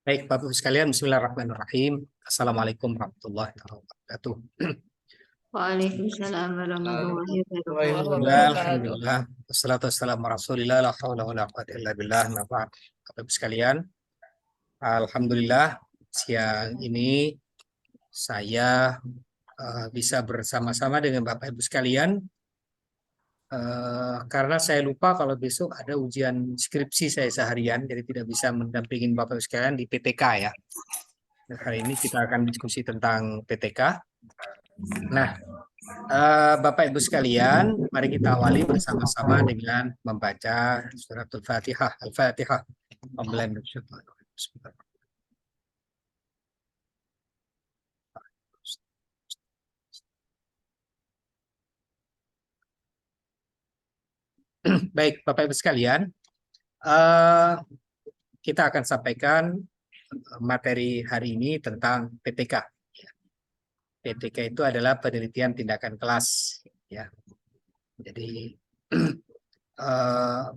Baik, Bapak Ibu sekalian, Bismillahirrahmanirrahim. Assalamualaikum warahmatullahi wabarakatuh. Waalaikumsalam warahmatullahi wabarakatuh. Alhamdulillah. Wassalatu wassalamu ala Rasulillah, la haula wala quwwata illa billah. Nah, Bapak Ibu sekalian, alhamdulillah siang ini saya bisa bersama-sama dengan Bapak Ibu sekalian karena saya lupa kalau besok ada ujian skripsi saya seharian, jadi tidak bisa mendampingin Bapak Ibu sekalian di PTK ya. Nah, hari ini kita akan diskusi tentang PTK. Nah, Bapak Ibu sekalian, mari kita awali bersama-sama dengan membaca surat Al-Fatihah. Al-Fatihah. Baik, Bapak Ibu sekalian, kita akan sampaikan materi hari ini tentang PTK. PTK itu adalah penelitian tindakan kelas. Ya. Jadi,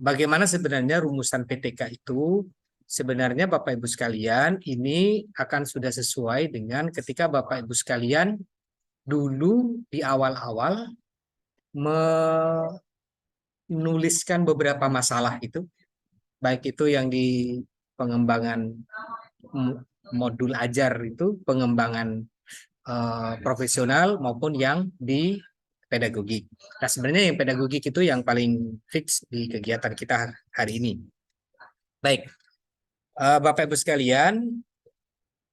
bagaimana sebenarnya rumusan PTK itu? Sebenarnya Bapak Ibu sekalian, ini akan sudah sesuai dengan ketika Bapak Ibu sekalian dulu di awal-awal menuliskan beberapa masalah itu, baik itu yang di pengembangan modul ajar itu, pengembangan profesional maupun yang di pedagogik. Nah, sebenarnya yang pedagogik itu yang paling fix di kegiatan kita hari ini. Baik, Bapak Ibu sekalian,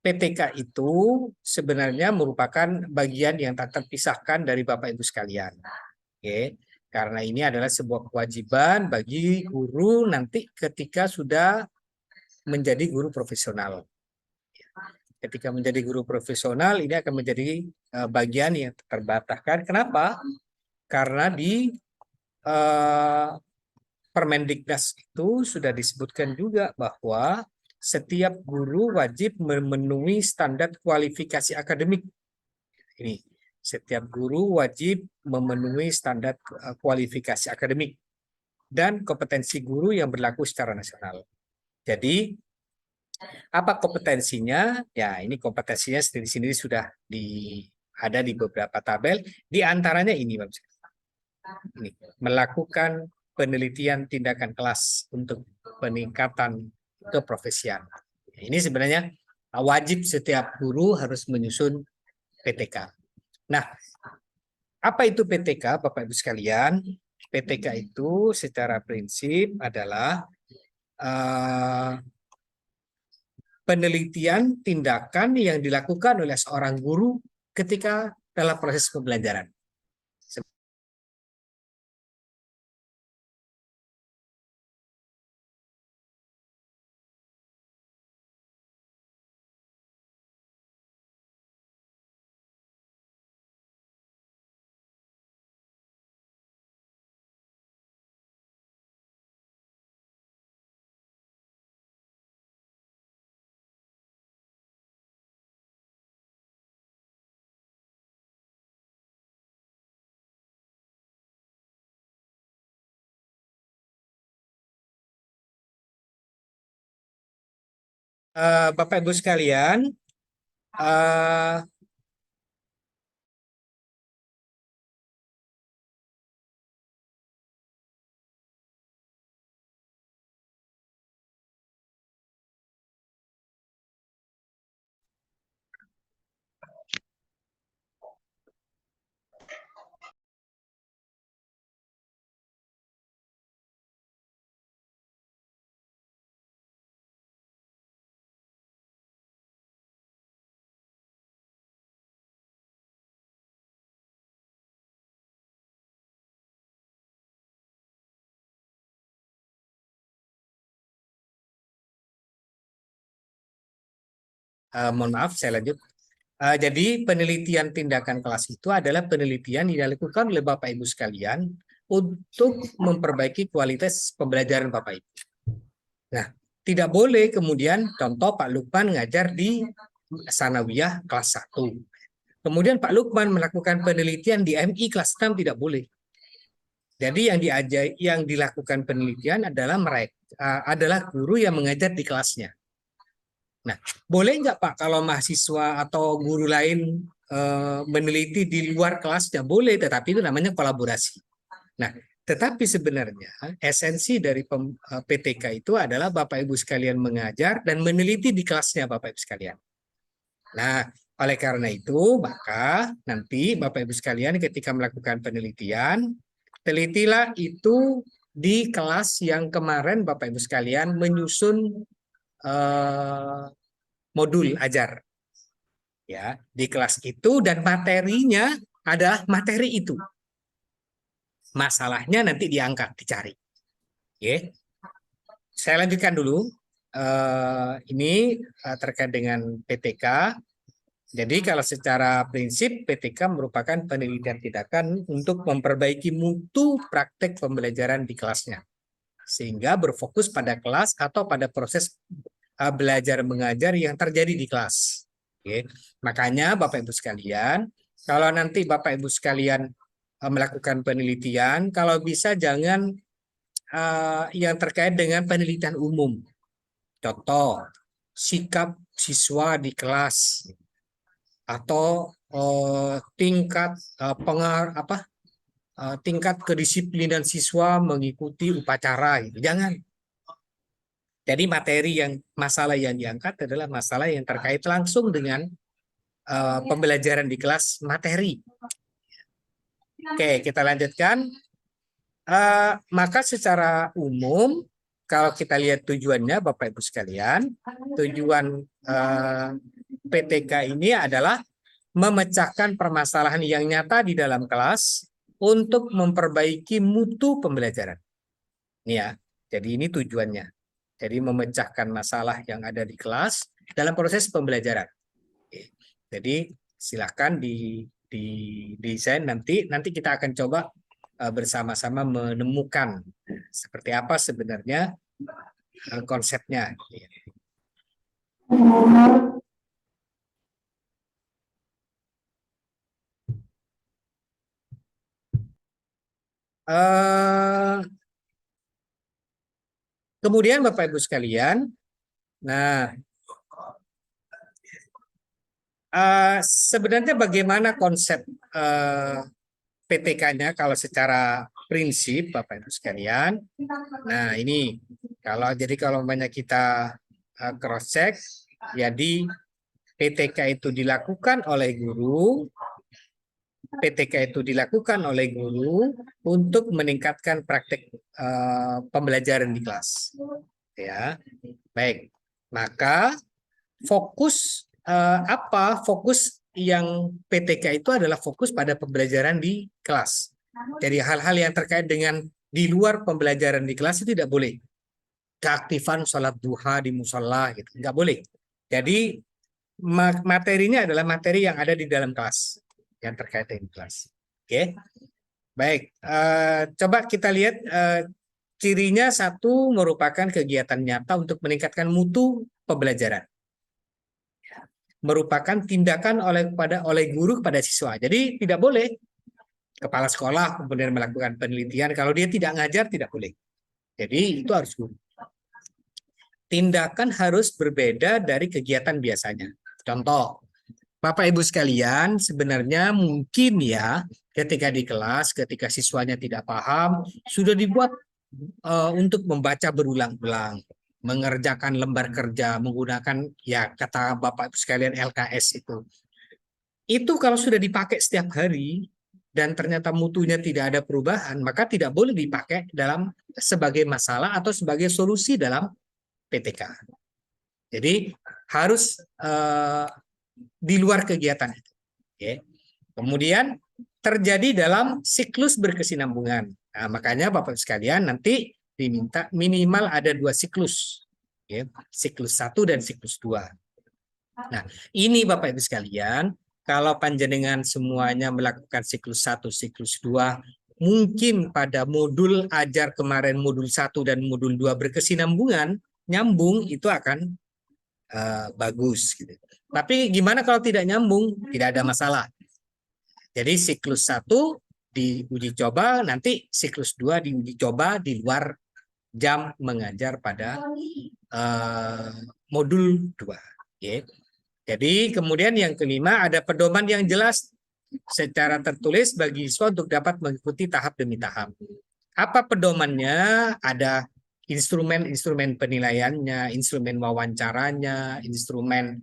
PTK itu sebenarnya merupakan bagian yang tak terpisahkan dari Bapak Ibu sekalian. Oke, karena ini adalah sebuah kewajiban bagi guru nanti ketika sudah menjadi guru profesional. Ketika menjadi guru profesional, ini akan menjadi bagian yang terbataskan. Kenapa? Karena di Permendiknas itu sudah disebutkan juga bahwa setiap guru wajib memenuhi standar kualifikasi akademik. Ini, setiap guru wajib memenuhi standar kualifikasi akademik dan kompetensi guru yang berlaku secara nasional. Jadi, apa kompetensinya? Ya, ini kompetensinya sendiri-sendiri sudah ada di beberapa tabel. Di antaranya ini, Bapak. Ini, melakukan penelitian tindakan kelas untuk peningkatan keprofesian. Ini sebenarnya wajib setiap guru harus menyusun PTK. Nah, apa itu PTK, Bapak Ibu sekalian? PTK itu secara prinsip adalah penelitian tindakan yang dilakukan oleh seorang guru ketika dalam proses pembelajaran. Bapak Ibu sekalian, mohon maaf, saya lanjut. Jadi penelitian tindakan kelas itu adalah penelitian yang dilakukan oleh Bapak Ibu sekalian untuk memperbaiki kualitas pembelajaran Bapak Ibu. Nah, tidak boleh kemudian contoh Pak Lukman ngajar di Sanawiyah kelas 1. Kemudian Pak Lukman melakukan penelitian di MI kelas 6, tidak boleh. Jadi yang dilakukan penelitian adalah mereka adalah guru yang mengajar di kelasnya. Nah, boleh nggak Pak kalau mahasiswa atau guru lain meneliti di luar kelasnya? Boleh, tetapi itu namanya kolaborasi. Nah, tetapi sebenarnya esensi dari PTK itu adalah Bapak Ibu sekalian mengajar dan meneliti di kelasnya Bapak Ibu sekalian. Nah, oleh karena itu, maka nanti Bapak Ibu sekalian ketika melakukan penelitian, telitilah itu di kelas yang kemarin Bapak Ibu sekalian menyusun modul ajar. Ya, di kelas itu dan materinya adalah materi itu. Masalahnya nanti diangkat, dicari. Oke. Saya lanjutkan dulu. Ini terkait dengan PTK. Jadi kalau secara prinsip PTK merupakan penelitian tindakan untuk memperbaiki mutu praktek pembelajaran di kelasnya. Sehingga berfokus pada kelas atau pada proses belajar mengajar yang terjadi di kelas. Oke. Makanya Bapak Ibu sekalian, kalau nanti Bapak Ibu sekalian melakukan penelitian, kalau bisa jangan yang terkait dengan penelitian umum. Contoh, sikap siswa di kelas atau tingkat tingkat kedisiplinan siswa mengikuti upacara gitu. Jangan. Jadi masalah yang diangkat adalah masalah yang terkait langsung dengan pembelajaran di kelas materi. Oke, kita lanjutkan. Maka secara umum kalau kita lihat tujuannya Bapak Ibu sekalian, tujuan PTK ini adalah memecahkan permasalahan yang nyata di dalam kelas untuk memperbaiki mutu pembelajaran. Ini ya, jadi ini tujuannya. Jadi memecahkan masalah yang ada di kelas dalam proses pembelajaran. Jadi silakan di desain nanti kita akan coba bersama-sama menemukan seperti apa sebenarnya konsepnya. Kemudian Bapak Ibu sekalian, nah sebenarnya bagaimana konsep PTK-nya kalau secara prinsip Bapak Ibu sekalian. Nah, ini kalau banyak kita cross check, jadi PTK itu dilakukan oleh guru, PTK itu dilakukan oleh guru untuk meningkatkan praktek pembelajaran di kelas. Ya, baik. Maka fokus fokus yang PTK itu adalah fokus pada pembelajaran di kelas. Jadi hal-hal yang terkait dengan di luar pembelajaran di kelas itu tidak boleh. Keaktifan sholat duha di musola gitu, nggak boleh. Jadi materinya adalah materi yang ada di dalam kelas, yang terkait dengan kelas. Oke, baik. Coba kita lihat cirinya. Satu, merupakan kegiatan nyata untuk meningkatkan mutu pembelajaran. Merupakan tindakan oleh guru kepada siswa. Jadi tidak boleh kepala sekolah kemudian melakukan penelitian kalau dia tidak ngajar, tidak boleh. Jadi itu harus guru. Tindakan harus berbeda dari kegiatan biasanya. Contoh, Bapak Ibu sekalian, sebenarnya mungkin ya ketika di kelas, ketika siswanya tidak paham, sudah dibuat untuk membaca berulang-ulang, mengerjakan lembar kerja menggunakan ya kata Bapak Ibu sekalian LKS itu. Itu kalau sudah dipakai setiap hari dan ternyata mutunya tidak ada perubahan, maka tidak boleh dipakai sebagai masalah atau sebagai solusi dalam PTK. Jadi harus di luar kegiatan itu. Oke. Kemudian terjadi dalam siklus berkesinambungan. Nah, makanya Bapak sekalian nanti diminta minimal ada 2 siklus. Ya, siklus 1 dan siklus 2. Nah, ini Bapak Ibu sekalian, kalau panjenengan semuanya melakukan siklus 1, siklus 2, mungkin pada modul ajar kemarin modul 1 dan modul 2 berkesinambungan, nyambung, itu akan bagus. Gitu. Tapi gimana kalau tidak nyambung? Tidak ada masalah. Jadi siklus 1 diuji coba, nanti siklus 2 diuji coba di luar jam mengajar pada modul 2. Ya. Jadi kemudian yang kelima ada pedoman yang jelas secara tertulis bagi siswa untuk dapat mengikuti tahap demi tahap. Apa pedomannya? Ada instrumen-instrumen penilaiannya, instrumen wawancaranya, instrumen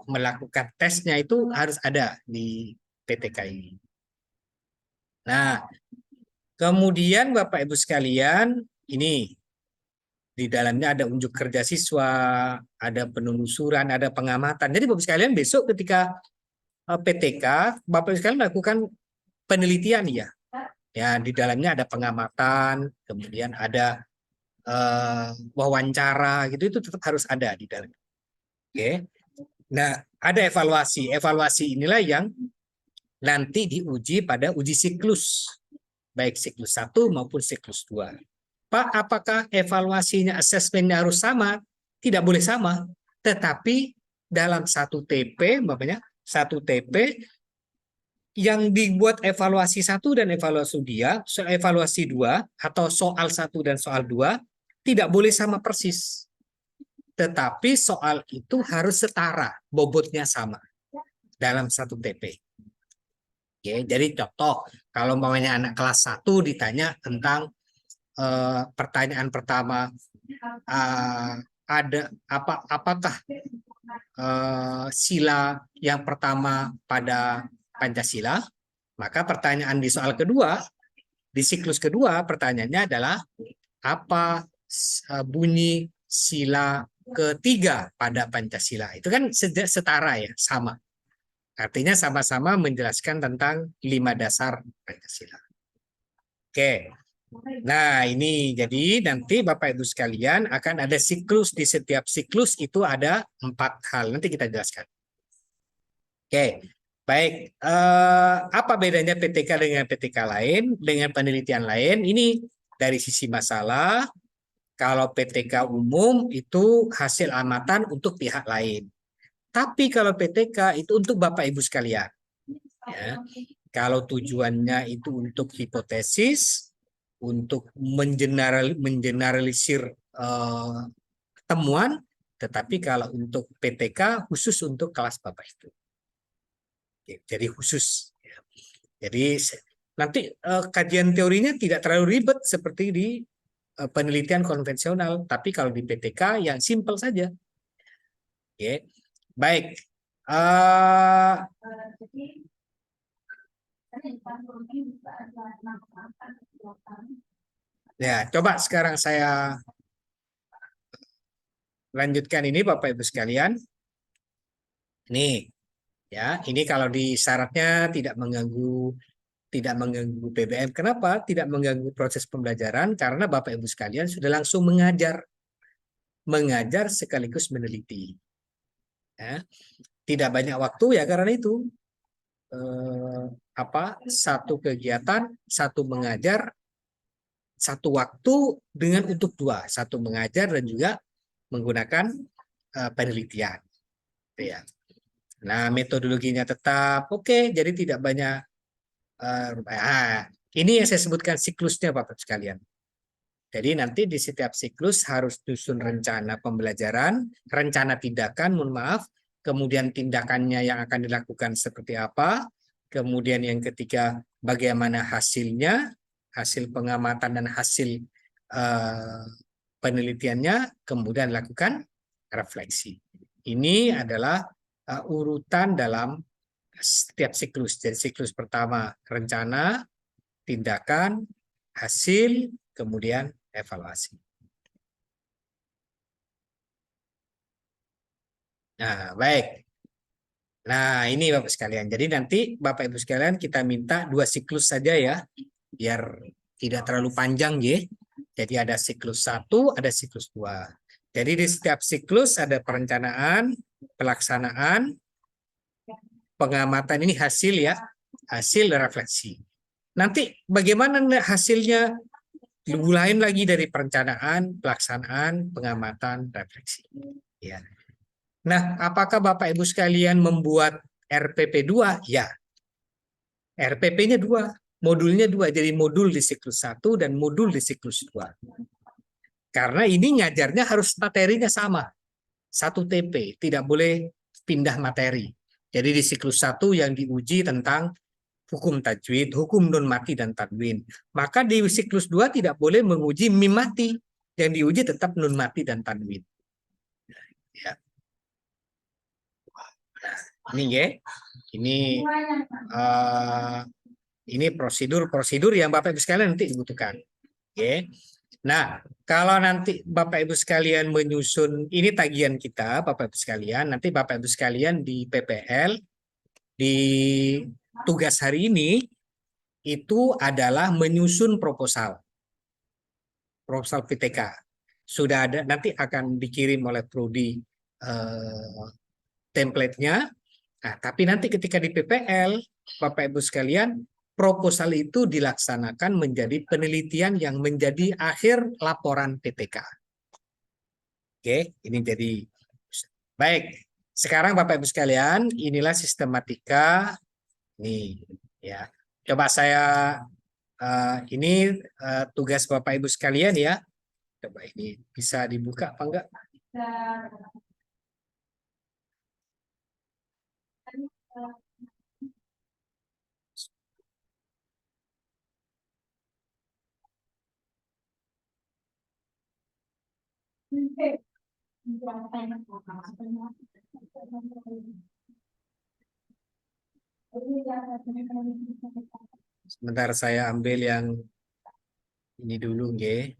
melakukan tesnya itu harus ada di PTK ini. Nah, kemudian Bapak Ibu sekalian, ini di dalamnya ada unjuk kerja siswa, ada penelusuran, ada pengamatan. Jadi Bapak sekalian besok ketika PTK, Bapak sekalian melakukan penelitian ya. Ya, di dalamnya ada pengamatan, kemudian ada wawancara gitu, itu tetap harus ada di dalam. Oke. Nah, ada evaluasi. Evaluasi inilah yang nanti diuji pada uji siklus. Baik siklus 1 maupun siklus 2. Pak, apakah evaluasinya, asesmennya harus sama? Tidak boleh sama. Tetapi dalam satu TP, Bapaknya, satu TP yang dibuat evaluasi 1 dan evaluasi 2 atau soal 1 dan soal 2 tidak boleh sama persis. Tetapi soal itu harus setara, bobotnya sama dalam satu TP. Oke, jadi contoh, kalau umpamanya anak kelas 1 ditanya tentang pertanyaan pertama, apakah sila yang pertama pada Pancasila, maka pertanyaan di soal kedua, di siklus kedua, pertanyaannya adalah apa bunyi sila ketiga pada Pancasila. Itu kan setara ya, sama. Artinya sama-sama menjelaskan tentang 5 dasar Pancasila. Oke. Nah, ini jadi nanti Bapak Ibu sekalian akan ada siklus, di setiap siklus itu ada 4 hal. Nanti kita jelaskan. Oke. Baik, apa bedanya PTK dengan PTK lain, dengan penelitian lain? Ini dari sisi masalah, kalau PTK umum itu hasil amatan untuk pihak lain. Tapi kalau PTK itu untuk Bapak Ibu sekalian. Ya. Kalau tujuannya itu untuk hipotesis, untuk mengeneralisir temuan, tetapi kalau untuk PTK khusus untuk kelas Bapak Ibu. Jadi khusus. Jadi nanti kajian teorinya tidak terlalu ribet seperti di penelitian konvensional, tapi kalau di PTK yang simpel saja. Oke. Baik. Ya, coba sekarang saya lanjutkan ini Bapak Ibu sekalian. Nih, ya, ini kalau di syaratnya tidak mengganggu BBM. Kenapa? Tidak mengganggu proses pembelajaran karena Bapak Ibu sekalian sudah langsung mengajar sekaligus meneliti. Ya. Tidak banyak waktu ya karena itu satu kegiatan, satu mengajar, satu waktu dengan untuk 2, satu mengajar dan juga menggunakan penelitian. Ya. Nah, metodologinya tetap oke, jadi tidak banyak. Ini yang saya sebutkan siklusnya Bapak sekalian. Jadi nanti di setiap siklus harus susun rencana pembelajaran, rencana tindakan, mohon maaf, kemudian tindakannya yang akan dilakukan seperti apa, kemudian yang ketiga bagaimana hasilnya, hasil pengamatan dan hasil penelitiannya, kemudian lakukan refleksi. Ini adalah urutan dalam setiap siklus. Jadi siklus pertama rencana, tindakan, hasil, kemudian evaluasi. Nah, baik. Nah, ini Bapak sekalian. Jadi nanti Bapak Ibu sekalian kita minta 2 siklus saja ya, biar tidak terlalu panjang ya. Jadi ada siklus 1, ada siklus 2. Jadi di setiap siklus ada perencanaan, pelaksanaan, pengamatan, ini hasil ya, hasil refleksi. Nanti bagaimana hasilnya? Lain lagi dari perencanaan, pelaksanaan, pengamatan, refleksi. Ya. Nah, apakah Bapak Ibu sekalian membuat RPP 2? Ya. RPP-nya 2, modulnya 2. Jadi modul di siklus 1 dan modul di siklus 2. Karena ini ngajarnya harus materinya sama. 1 TP, tidak boleh pindah materi. Jadi di siklus 1 yang diuji tentang hukum tajwid, hukum nun mati dan tanwin. Maka di siklus 2 tidak boleh menguji mim mati, yang diuji tetap nun mati dan tanwin. Ya. Ini ya, ini prosedur yang Bapak Ibu sekalian nanti dibutuhkan. Oke. Nah, kalau nanti Bapak Ibu sekalian menyusun, ini tagihan kita Bapak Ibu sekalian, nanti Bapak Ibu sekalian di PPL, di tugas hari ini, itu adalah menyusun proposal PTK. Sudah ada, nanti akan dikirim oleh Prodi template-nya. Nah, tapi nanti ketika di PPL, Bapak Ibu sekalian, proposal itu dilaksanakan menjadi penelitian yang menjadi akhir laporan PTK. Oke, ini jadi baik. Sekarang Bapak Ibu sekalian, inilah sistematika nih ya. Coba saya ini tugas Bapak Ibu sekalian ya. Coba ini bisa dibuka apa enggak? Sebentar saya ambil yang ini dulu, nggih.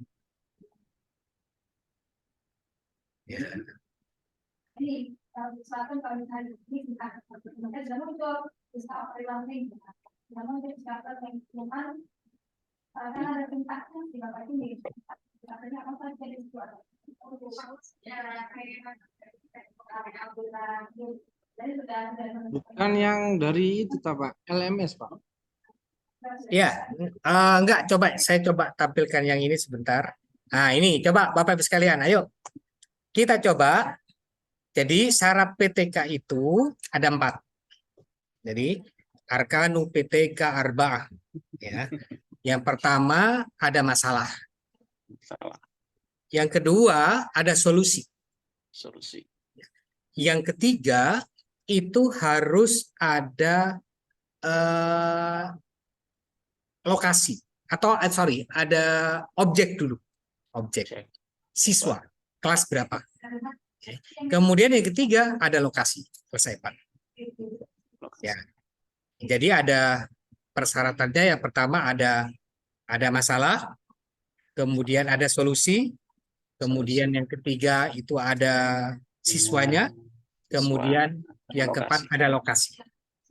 Ya. Bukan yang dari itu Pak, LMS Pak. Ya, enggak, saya coba tampilkan yang ini sebentar. Nah, ini coba Bapak Ibu sekalian, ayo. Kita coba. Jadi syarat PTK itu ada 4. Jadi arkanu PTK arba'ah. Ya. Yang pertama ada masalah. Yang kedua ada solusi. Yang ketiga itu harus ada lokasi atau ada objek dulu, objek siswa kelas berapa. Kemudian yang ketiga ada lokasi, selesai Pak. Ya, jadi ada persyaratannya. Yang pertama ada masalah, kemudian ada solusi, kemudian yang ketiga itu ada siswanya, kemudian yang keempat ada lokasi.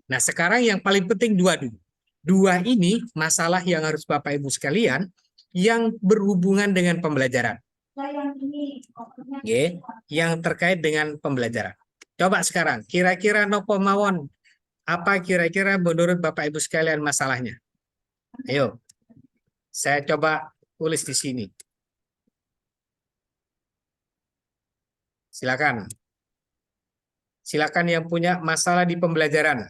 Nah, sekarang yang paling penting dua dulu. Dua ini masalah yang harus Bapak Ibu sekalian yang berhubungan dengan pembelajaran. Oke, yang terkait dengan pembelajaran. Coba sekarang, kira-kira nopo mawon, apa kira-kira menurut Bapak Ibu sekalian masalahnya? Ayo, saya coba tulis di sini. Silakan. Silakan yang punya masalah di pembelajaran.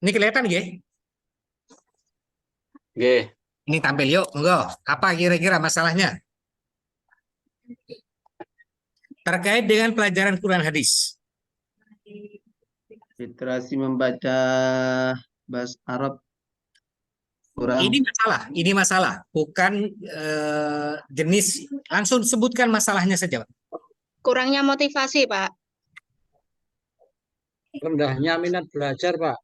Ini kelihatan nggih? Nggih. Ini tampil yuk, monggo. Apa kira-kira masalahnya? Terkait dengan pelajaran Quran hadis. Literasi membaca bahasa Arab kurang. Ini masalah, bukan jenis. Langsung sebutkan masalahnya saja, Pak. Kurangnya motivasi, Pak. Rendahnya minat belajar Pak.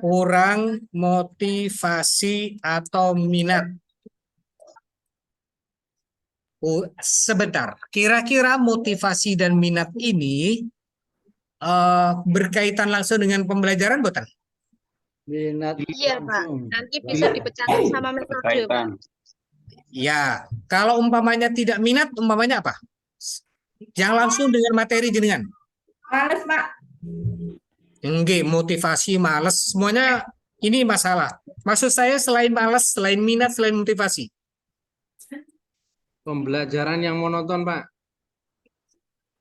Kurang motivasi atau minat. Sebentar, kira-kira motivasi dan minat ini berkaitan langsung dengan pembelajaran, bukan? Minat. Iya, Pak. Nanti bisa dipecahkan sama metode, Pak. Ya, kalau umpamanya tidak minat, umpamanya apa? Yang langsung dengan materi jenengan. Males, Pak. Enggak, motivasi, males, semuanya ini masalah. Maksud saya selain males, selain minat, selain motivasi. Pembelajaran yang monoton Pak.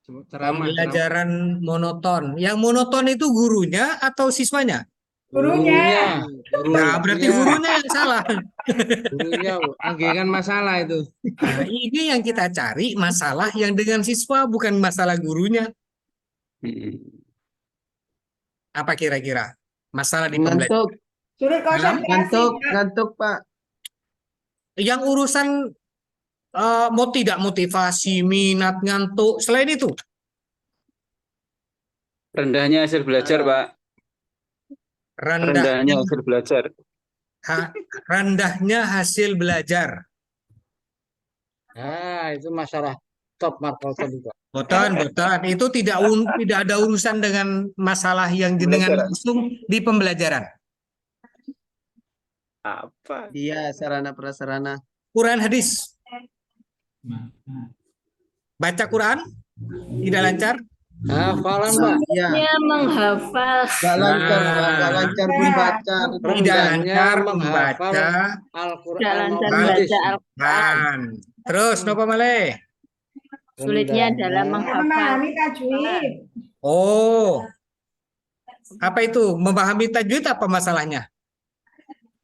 Pembelajaran monoton. Yang monoton itu gurunya atau siswanya? Gurunya. Nah, berarti gurunya yang salah. Gurunya, Bu. Oke, kan masalah itu. Nah, ini yang kita cari masalah yang dengan siswa, bukan masalah gurunya. Apa kira-kira? Masalah di pembelajaran. Ngantuk, Sulit konsentrasi. ngantuk Pak. Yang urusan mau tidak motivasi, minat, ngantuk, selain itu. Rendahnya hasil belajar, Pak. Rendahnya hasil belajar. Rendahnya hasil belajar. Nah, itu masalah top markot juga. Botan. Itu tidak ada urusan dengan masalah yang dengan langsung di pembelajaran. Apa? Iya, sarana prasarana. Quran hadis. Baca Quran tidak lancar. Hafalan, Pak. Iya, Dia menghafal. nggak lancar, Pak. Nggak lancar membaca. Tidak lancar membaca Al-Quran. Tidak lancar maupun hadis. membaca Al-Quran. Terus nopo malih? Sulitnya dalam menghafal. Memahami tajwid. Oh. Apa itu? Memahami tajwid apa masalahnya?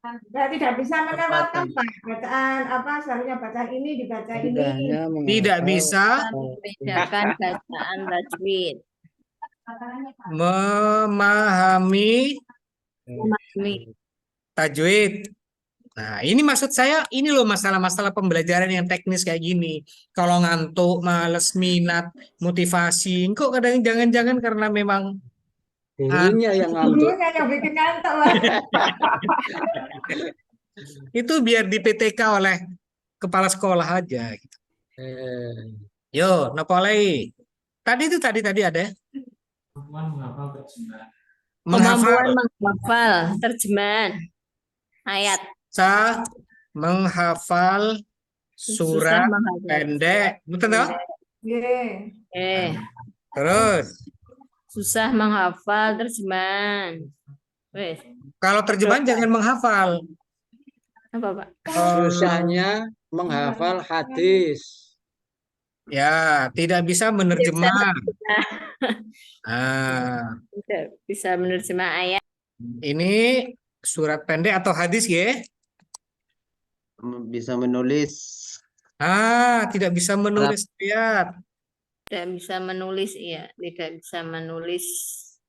Tidak bisa melewatkan Pak. Bacaan apa seharusnya bacaan ini dibaca ini. Mudahnya Tidak menghafal. bisa Membedakan bacaan tajwid. memahami Memahami. tajwid. Nah, ini maksud saya, ini loh masalah-masalah pembelajaran yang teknis kayak gini. Kalau ngantuk, males, minat, motivasi, kok kadang jangan-jangan karena memang Gurunya yang ngantuk. Gurunya yang bikin ngantuk Pak. itu biar di PTK oleh kepala sekolah aja. Gitu. Yo, nopolei. Tadi ada. Kemampuan menghafal terjemahan ayat. Bisa menghafal surat Susah menghafal. pendek. Betul toh? Nggih. Terus, Susah menghafal terjemahan. Wes, kalau terjemahan jangan menghafal. apa Pak? Susahnya menghafal hadis. Ya, tidak bisa menerjemah. Nah, Tidak bisa menerjemah ayat. ini surat pendek atau hadis ya? Bisa menulis. Tidak bisa menulis ayat. Tidak bisa menulis, iya. Tidak bisa menulis.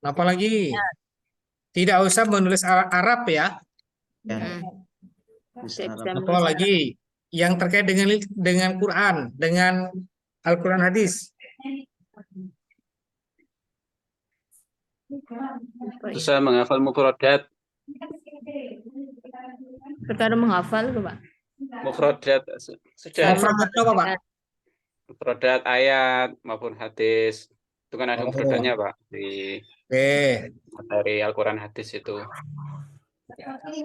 Apalagi? Tidak usah menulis Arab ya. Ya, Mm. bisa Tidak Arab. bisa menulis. Apalagi yang terkait dengan Quran, dengan Al-Quran hadis. Apa ya? Susah menghafal mufradat. Perkara menghafal itu Pak. Mufradat sudah. Mufradat apa, Pak? Mufradat ayat maupun hadis. Itu kan ada Oh. mufradatnya, Pak, di Oke. materi Al-Quran hadis itu.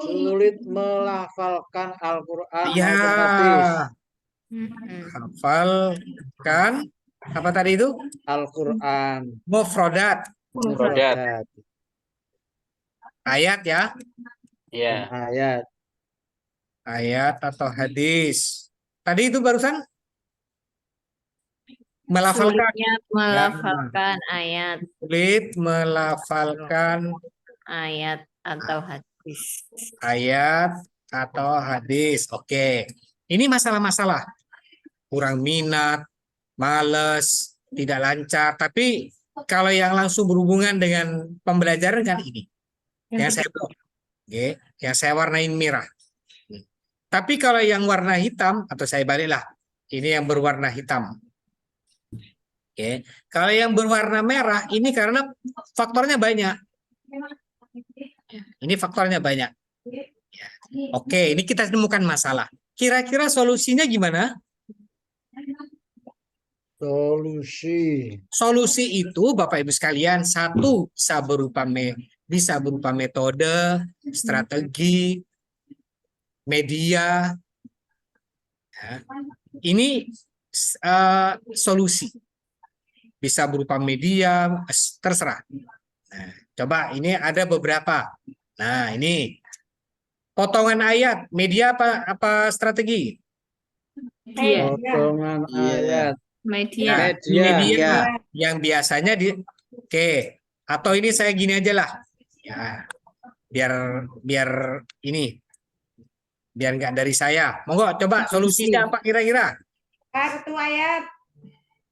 Sulit melafalkan Al-Quran Ya, maupun hadis. hafalkan apa tadi itu? Al-Quran. Mufradat, Mufradat. ayat ya, Ya, Ayat. ayat atau hadis. Tadi itu barusan melafalkan, Sulitnya melafalkan ayat. sulit melafalkan Ayat atau hadis. ayat atau hadis. Oke, ini masalah-masalah kurang minat, males, tidak lancar. Tapi kalau yang langsung berhubungan dengan pembelajaran kan ini, yang saya buat, oke, yang saya warnain merah. Tapi kalau yang warna hitam atau saya baliklah, ini yang berwarna hitam. Oke, kalau yang berwarna merah ini karena faktornya banyak. Ini faktornya banyak. Ya. Oke, ini kita temukan masalah. Kira-kira solusinya gimana? Solusi itu Bapak Ibu sekalian, satu bisa berupa metode, strategi, media. Ya. Ini solusi. Bisa berupa media, terserah. Nah, coba ini ada beberapa. Nah, ini potongan ayat, media apa strategi? Iya. Potongan ayat. Media. Media yang biasanya oke. Atau ini saya gini aja lah. Ya. biar ini biar nggak dari saya. Monggo coba solusinya apa kira-kira? Kartu ayat.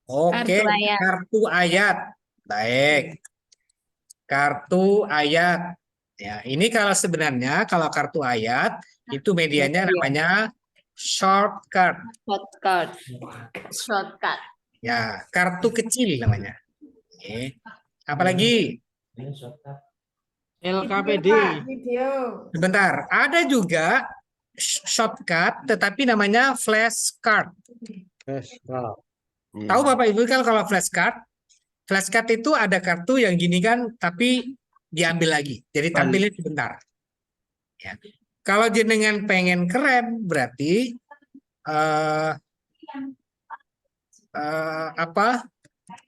Oke, Kartu ayat. kartu ayat. Baik. Kartu ayat. Ya, ini kalau sebenarnya kalau kartu ayat itu medianya namanya shortcut. Shortcut. Ya, kartu kecil namanya. Oke. Apalagi? LKPD. Pak, video. Sebentar, ada juga shortcut tetapi namanya flashcard. Tahu Bapak Ibu kan kalau flashcard? Flashcard itu ada kartu yang gini kan tapi diambil lagi. Jadi tampilnya sebentar. Ya. Kalau jenengan pengen keren berarti apa?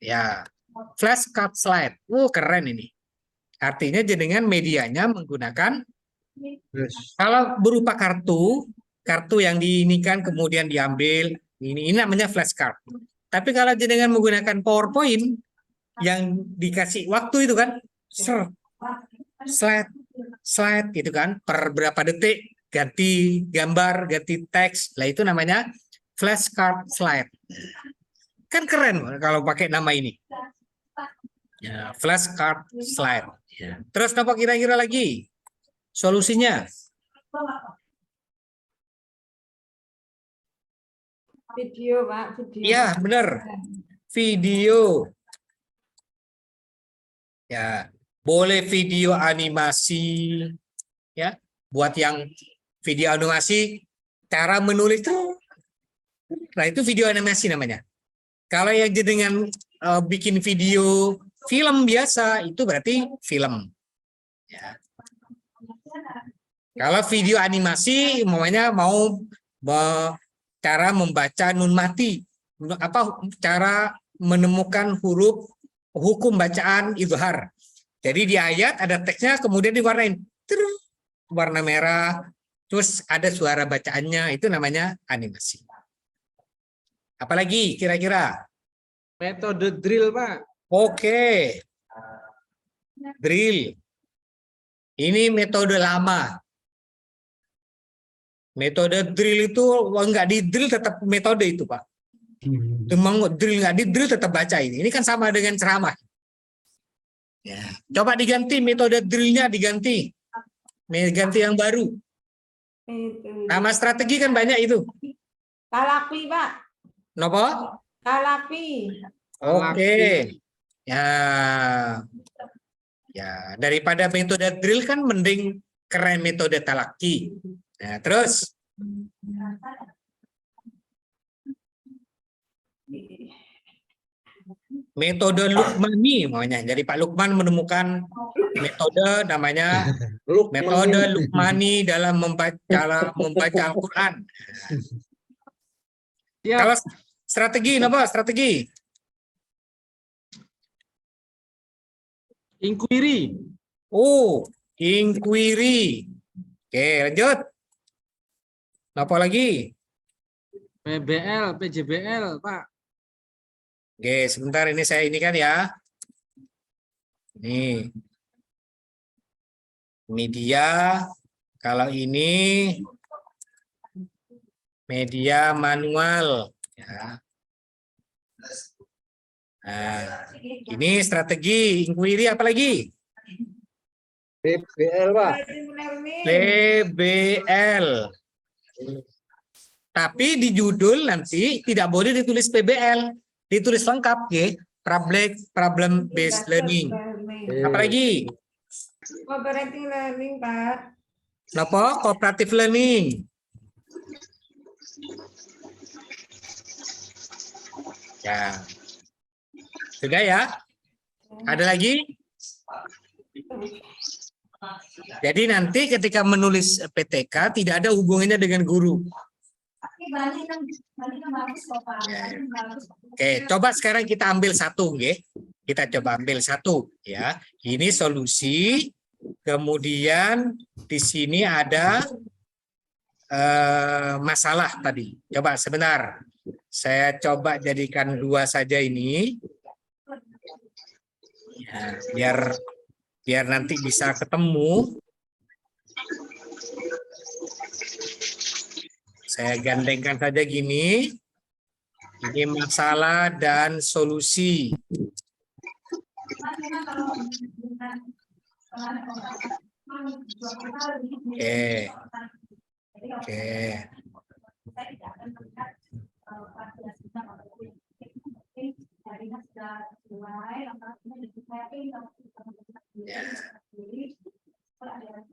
Ya, flashcard slide. Keren ini. Artinya jenengan medianya menggunakan kalau berupa kartu yang diinikan kemudian diambil, ini namanya flashcard. Tapi kalau jenengan menggunakan PowerPoint yang dikasih waktu itu kan, slide gitu kan, per berapa detik ganti gambar, ganti teks, lah itu namanya flashcard slide. Kan keren kalau pakai nama ini. Ya, flashcard slide. Ya. Terus apa kira-kira lagi solusinya? Video, Pak, video. Iya, benar. Video. Ya, boleh video animasi. Ya, buat yang video animasi, cara menulis tuh. Nah, itu video animasi namanya. Kalau yang dengan bikin video film biasa, itu berarti film. Ya. Kalau video animasi, namanya mau cara membaca nun mati, cara menemukan huruf hukum bacaan izhar. Jadi di ayat ada teksnya, kemudian diwarnain warna merah, terus ada suara bacaannya, itu namanya animasi. Apalagi kira-kira? Metode drill, Pak. Oke. Drill. Ini metode lama. Metode drill itu nggak di drill tetap metode itu, Pak. Memang drill nggak di drill tetap baca ini. Ini kan sama dengan ceramah. Ya. Coba diganti metode drillnya diganti. Ganti yang baru. Itu. Nama strategi kan banyak itu. Kalapi, Pak. Nopo? Kalapi. Oke. Ya. Ya, daripada metode drill kan mending keren metode talaki. Nah, terus metode Lukmani namanya. Jadi Pak Lukman menemukan metode namanya metode Lukmani dalam membaca Al-Qur'an. Kalau strategi apa? Strategi Inquiry. inquiry. Oke, lanjut. Apa lagi? PBL, PJBL, Pak. Oke, sebentar ini saya ini kan ya. Ini media. Kalau ini media manual. Ya. Nah, ini strategi inquiry apa lagi? PBL, Pak. PBL. Tapi di judul nanti tidak boleh ditulis PBL, ditulis lengkap ya, problem based learning. Apalagi? Cooperative learning, Pak. Kenapa? Cooperative learning. Ya. Sudah ya? Ada lagi? Jadi nanti ketika menulis PTK tidak ada hubungannya dengan guru. Oke, coba sekarang kita ambil satu, ya. Kita coba ambil satu, ya. Ini solusi. Kemudian di sini ada masalah tadi. Coba sebentar. Saya coba jadikan dua saja ini. Ya, biar nanti bisa ketemu. Saya gandengkan saja gini. Ini masalah dan solusi. Oke. Oke.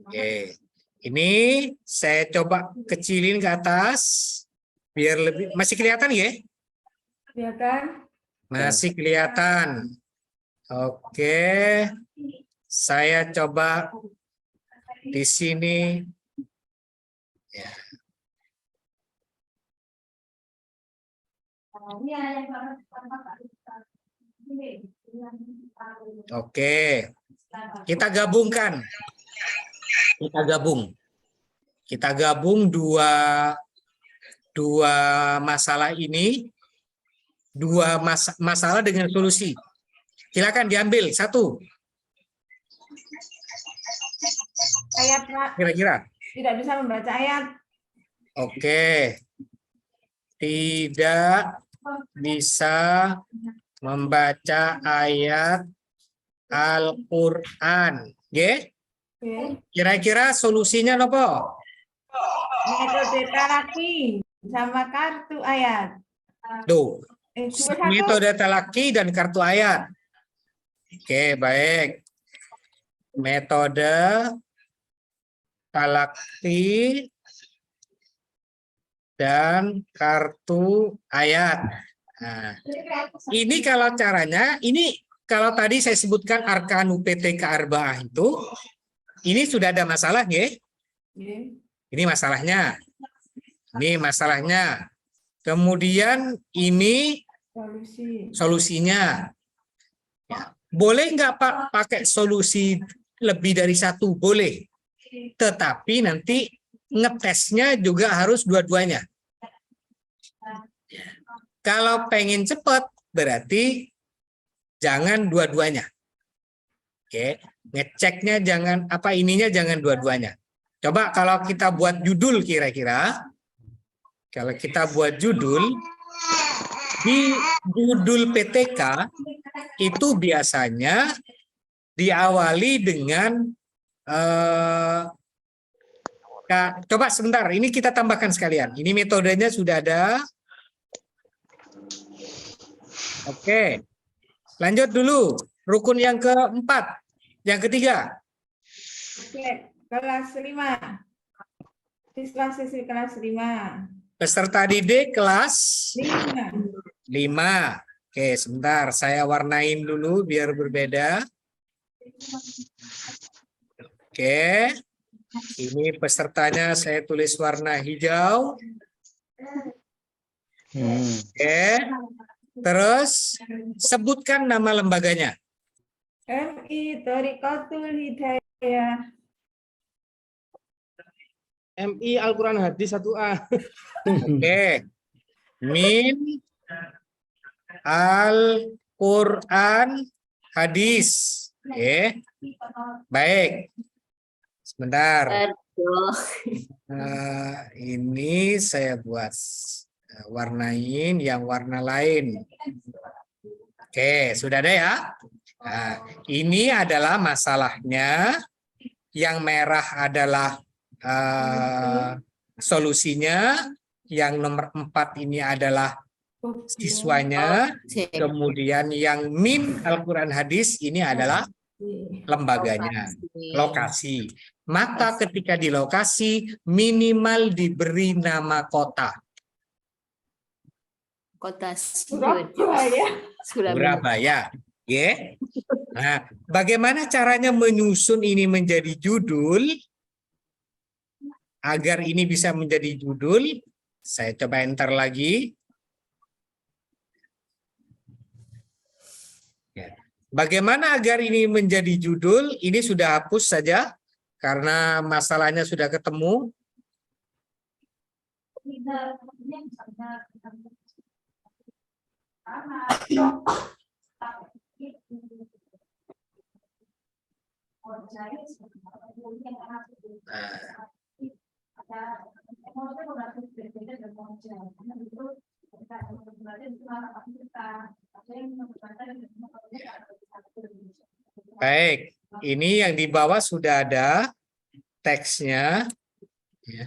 Oke. Ini saya coba kecilin ke atas biar lebih masih kelihatan ya? Ya kan? Masih kelihatan. Oke. Saya coba di sini. Ya. Oke. Kita gabungkan. Kita gabung dua masalah ini, masalah dengan solusi. Silakan diambil satu. Ayat, Pak. Kira-kira. Tidak bisa membaca ayat. Oke. Tidak bisa membaca ayat Al-Qur'an. Oke. Oke. Kira-kira solusinya apa? Metode talaki sama kartu ayat. Tuh. Dua satu. Metode talaki dan kartu ayat. Oke, baik. Metode talaki dan kartu ayat. Nah, ini kalau caranya, ini kalau tadi saya sebutkan arkanu PTK Arba'ah itu, ini sudah ada masalah, ya? Ini masalahnya. Ini masalahnya. Kemudian ini solusinya. Ya. Boleh nggak Pak pakai solusi lebih dari satu? Boleh. Tetapi nanti ngetesnya juga harus dua-duanya. Kalau pengen cepat, berarti jangan dua-duanya. Oke, ngeceknya jangan jangan dua-duanya. Coba kalau kita buat judul kira-kira, kalau kita buat judul, di judul PTK itu biasanya diawali dengan coba sebentar, ini kita tambahkan sekalian. Ini metodenya sudah ada. Oke, lanjut dulu. Rukun yang keempat, yang ketiga. Oke, kelas 5. Siswa-siswi kelas 5. Peserta didik kelas 5. 5. Oke, sebentar. Saya warnain dulu biar berbeda. Oke. Ini pesertanya saya tulis warna hijau. Oke. Terus sebutkan nama lembaganya. MI Thariqatul Hidayah. MI Al-Quran Hadis 1A. Oke. Min Al-Quran Hadis. Oke. Baik. Sebentar. Ini saya buat warnain yang warna lain. Oke, sudah ada ya? Nah, ini adalah masalahnya. Yang merah adalah solusinya. Yang nomor 4 ini adalah siswanya. Kemudian yang min Al-Quran Hadis ini adalah lembaganya, lokasi. Maka ketika di lokasi minimal diberi nama kota. Kota Surabaya. Ya. Nah, bagaimana caranya menyusun ini menjadi judul agar ini bisa menjadi judul? Saya coba enter lagi. Ya. Bagaimana agar ini menjadi judul? Ini sudah hapus saja karena masalahnya sudah ketemu. Baik, ini yang di bawah sudah ada teksnya. Ya.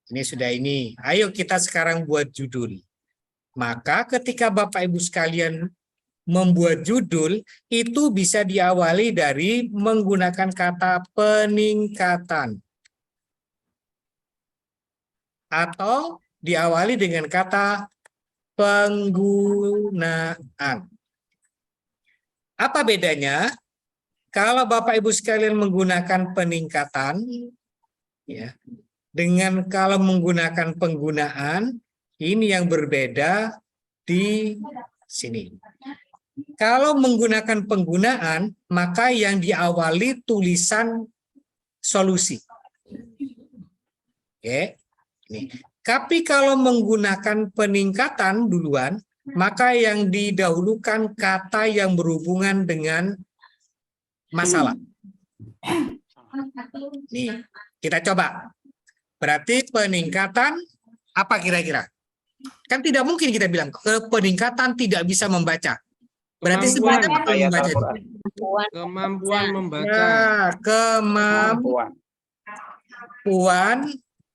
Ini sudah ini. Ayo kita sekarang buat judul. Maka ketika Bapak Ibu sekalian membuat judul, itu bisa diawali dari menggunakan kata peningkatan. Atau diawali dengan kata penggunaan. Apa bedanya? Kalau Bapak Ibu sekalian menggunakan peningkatan, ya, dengan kalau menggunakan penggunaan, ini yang berbeda di sini. Kalau menggunakan penggunaan, maka yang diawali tulisan solusi. Oke. Nih. Tapi kalau menggunakan peningkatan duluan, maka yang didahulukan kata yang berhubungan dengan masalah. Nih, kita coba. Berarti peningkatan apa kira-kira? Kan tidak mungkin kita bilang peningkatan tidak bisa membaca. Berarti sebenarnya apa yang membaca? Kemampuan membaca. Nah, kemampuan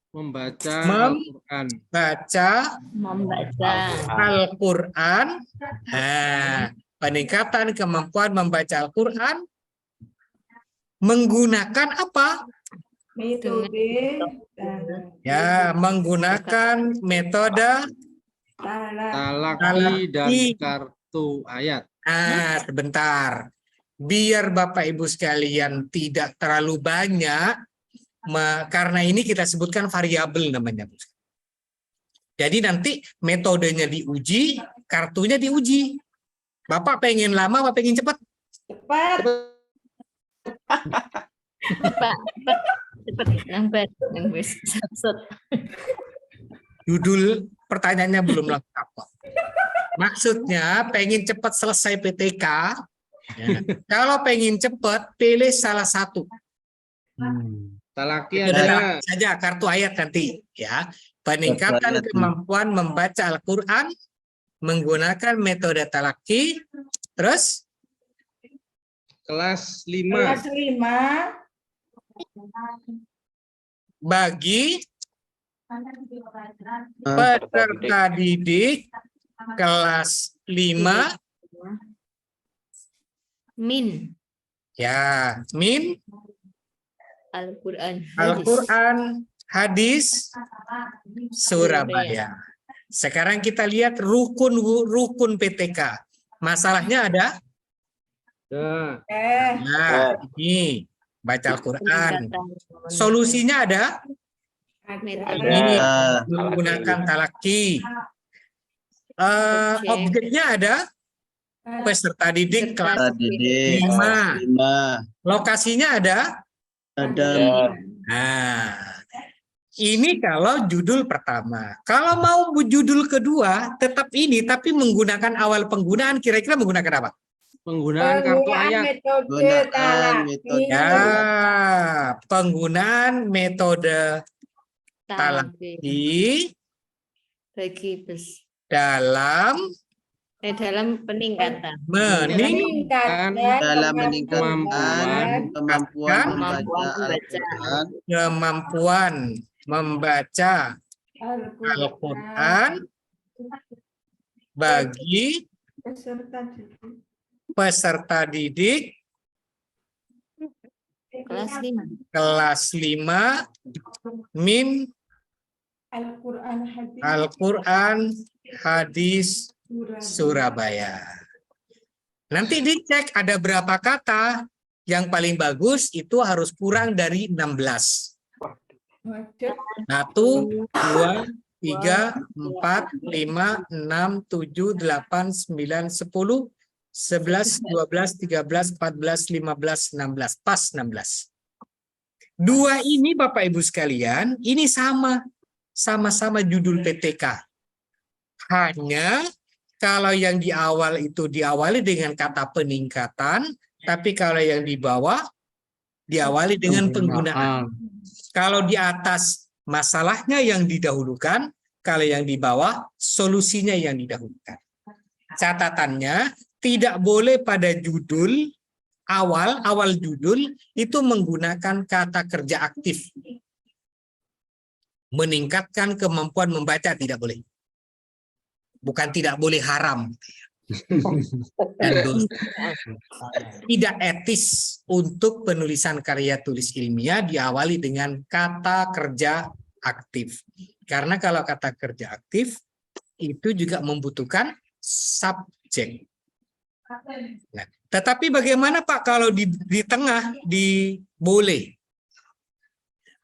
Membaca membaca Al-Quran. Nah, peningkatan kemampuan membaca Al-Quran menggunakan apa? Metode Ya, menggunakan metode talaki dan kartu ayat. Nah, sebentar. Biar Bapak Ibu sekalian tidak terlalu banyak, karena ini kita sebutkan variabel namanya. Jadi nanti metodenya diuji, kartunya diuji. Bapak pengen lama, Bapak pengen cepat? cepat. Cepat lambat yang wis maksud. Judul pertanyaannya belum lengkap kok. Maksudnya pengen cepat selesai PTK. Ya. Kalau pengen cepat, pilih salah satu. Talaki Ada ada saja kartu ayat nanti ya. Peningkatan kemampuan membaca Al-Qur'an menggunakan metode talaki. Terus kelas 5. Kelas 5 bagi peserta didik kelas 5 Min ya, min Al-Qur'an. Al-Qur'an hadis Surabaya. Sekarang kita lihat rukun PTK. Masalahnya ada? Nah, ini baca Al-Quran. Solusinya ada? Ini menggunakan talaki. Objeknya ada? Peserta didik kelas 5. Lokasinya ada? Nah, ini kalau judul pertama. Kalau mau judul kedua, tetap ini, tapi menggunakan awal penggunaan, kira-kira menggunakan apa? Penggunaan kartu ayat. metode talaki. Ya, penggunaan metode talaki bagi bes dalam peningkatan. Meningkatkan kemampuan membaca Al-Quran bagi peserta didik kelas 5 min Al-Quran hadis Surabaya. Nanti dicek ada berapa kata. Yang paling bagus itu harus kurang dari 16. 1, 2, 3, 4, 5, 6, 7, 8, 9, 10, 11, 12, 13, 14, 15, 16. Pas 16. Dua ini Bapak Ibu sekalian, ini sama-sama judul PTK. Hanya kalau yang di awal itu diawali dengan kata peningkatan, tapi kalau yang di bawah diawali dengan penggunaan. Kalau di atas masalahnya yang didahulukan, kalau yang di bawah solusinya yang didahulukan. Catatannya tidak boleh pada judul awal judul itu menggunakan kata kerja aktif. Meningkatkan kemampuan membaca tidak boleh. Bukan tidak boleh haram. Dan tidak etis untuk penulisan karya tulis ilmiah diawali dengan kata kerja aktif. Karena kalau kata kerja aktif itu juga membutuhkan subjek. Nah, tetapi bagaimana Pak kalau di tengah boleh?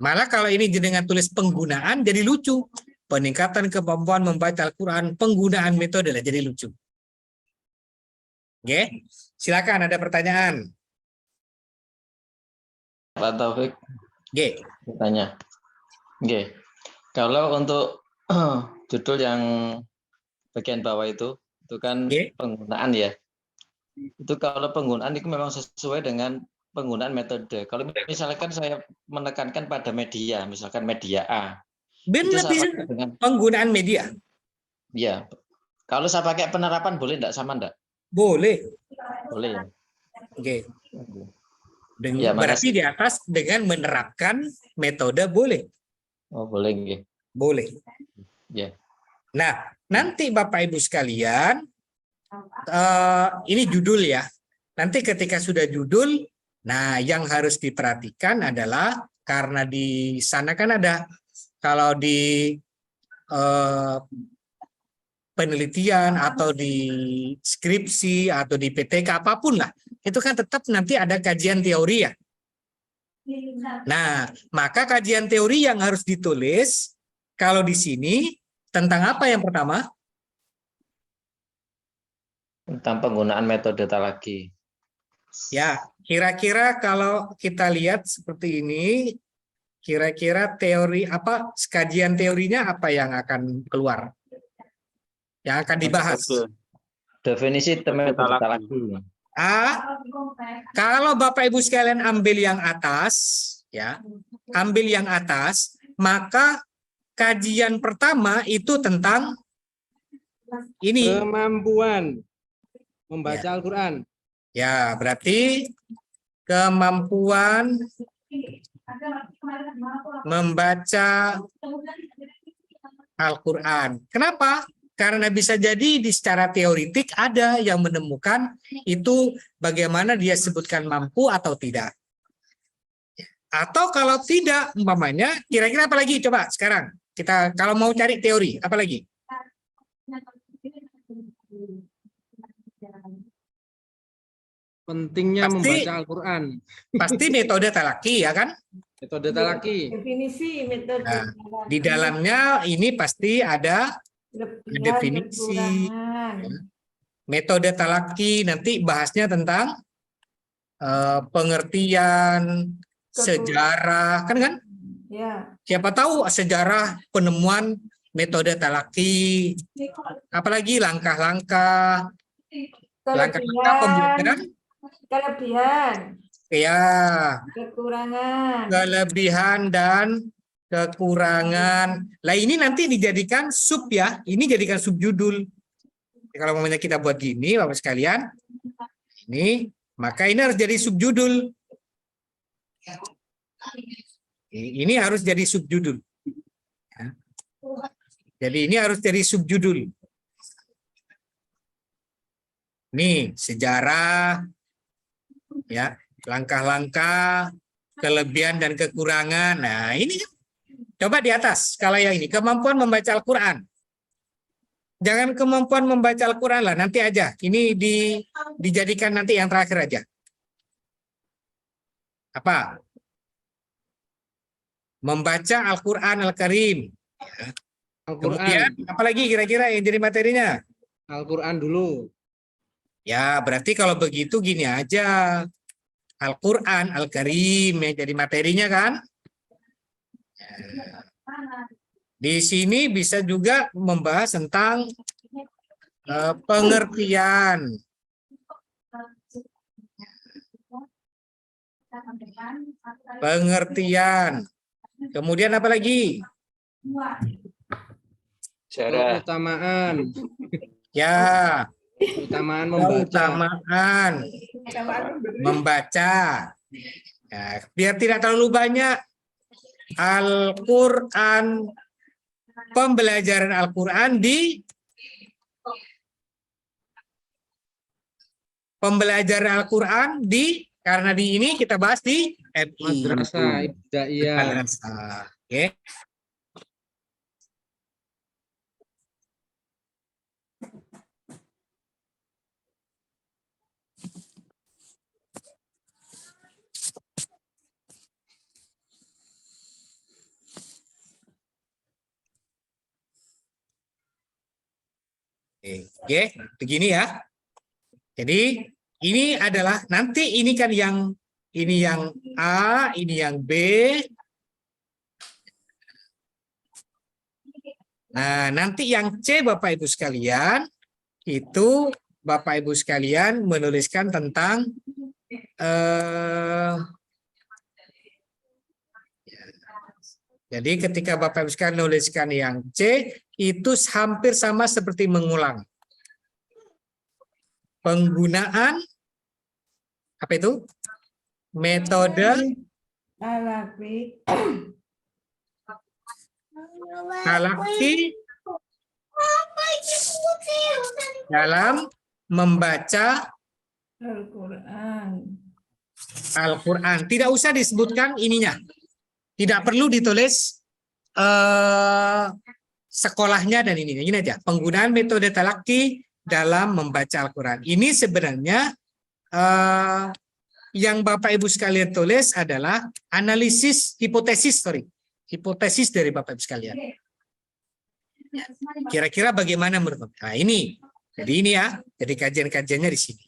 Malah kalau ini dengan tulis penggunaan jadi lucu. Peningkatan kemampuan membaca Al-Quran, penggunaan metode lah jadi lucu. Oke, silakan ada pertanyaan. Pak Taufik, Oke. bertanya. Oke, kalau untuk judul yang bagian bawah itu kan penggunaan ya. Itu kalau penggunaan itu memang sesuai dengan penggunaan metode. Kalau misalkan saya menekankan pada media, misalkan media A. Benar, dengan penggunaan media. Ya. Kalau saya pakai penerapan boleh enggak, sama enggak? Boleh. Boleh ya. Oke. Ya, berarti di atas dengan menerapkan metode boleh. Oh, boleh nggih. Boleh. Ya. Nah, nanti Bapak Ibu sekalian, ini judul ya. Nanti ketika sudah judul, nah yang harus diperhatikan adalah karena di sana kan ada kalau di penelitian atau di skripsi atau di PTK apapun lah, itu kan tetap nanti ada kajian teori ya. Nah, maka kajian teori yang harus ditulis kalau di sini tentang apa yang pertama? Tentang penggunaan metode talaki. Ya, kira-kira kalau kita lihat seperti ini, kira-kira teori apa, kajian teorinya apa yang akan keluar? Yang akan dibahas? Definisi metode talaki. Kalau Bapak Ibu sekalian ambil yang atas, ya, ambil yang atas, maka kajian pertama itu tentang ini. Kemampuan membaca Al-Quran. Ya, berarti kemampuan membaca Al-Quran. Kenapa? Karena bisa jadi di secara teoritik ada yang menemukan itu bagaimana dia sebutkan mampu atau tidak. Atau kalau tidak, umpamanya, kira-kira apa lagi? Coba sekarang kita kalau mau cari teori, apa lagi? Pentingnya membaca Al-Quran. Pasti metode talaki ya kan? Metode talaki. Definisi metode. Nah, di dalamnya ini pasti ada definisi. Metode talaki nanti bahasnya tentang pengertian, sejarah, kan? Ya. Siapa tahu sejarah penemuan metode talaki, apalagi langkah-langkah pembelajaran. Kelebihan. Ya. Kekurangan. Kelebihan dan kekurangan. Lah ini nanti dijadikan sub ya. Ini jadikan subjudul. Kalau momennya kita buat gini, Bapak sekalian, ini maka ini harus jadi subjudul. Ini harus jadi subjudul. Jadi ini harus jadi subjudul. Nih sejarah. Ya, langkah-langkah, kelebihan dan kekurangan. Nah, ini coba di atas kalau yang ini kemampuan membaca Al-Qur'an. Jangan kemampuan membaca Al-Qur'an lah, nanti aja. Ini dijadikan nanti yang terakhir aja. Apa? Membaca Al-Qur'an Al-Karim. Ya. Kemudian apalagi kira-kira yang jadi materinya? Al-Qur'an dulu. Ya, berarti kalau begitu gini aja. Al-Quran, Al-Karim yang jadi materinya kan. Di sini bisa juga membahas tentang pengertian. Pengertian. Kemudian apa lagi? Jarak. Keutamaan. Ya, Keutamaan membaca. keutamaan membaca. Ya, biar tidak terlalu banyak. Al-Quran, pembelajaran Al-Quran karena di ini kita bahas di FI. Madrasah ibtidaiyah. Madrasah. Oke. Oke, begini ya. Jadi ini adalah nanti ini kan ini yang A, ini yang B. Nah, nanti yang C Bapak Ibu sekalian itu Bapak Ibu sekalian menuliskan tentang jadi ketika Bapak Ibu sekalian menuliskan yang C itu hampir sama seperti mengulang. Penggunaan apa itu? Metode talaki dalam membaca Al-Quran. Tidak usah disebutkan ininya. Tidak perlu ditulis sekolahnya dan ininya. Ini aja. Penggunaan metode talaki dalam membaca Al-Quran. Ini sebenarnya yang Bapak Ibu sekalian tulis adalah analisis hipotesis dari Bapak Ibu sekalian. Kira-kira bagaimana menurut Bapak? Nah ini, jadi ini ya, jadi kajian-kajiannya di sini.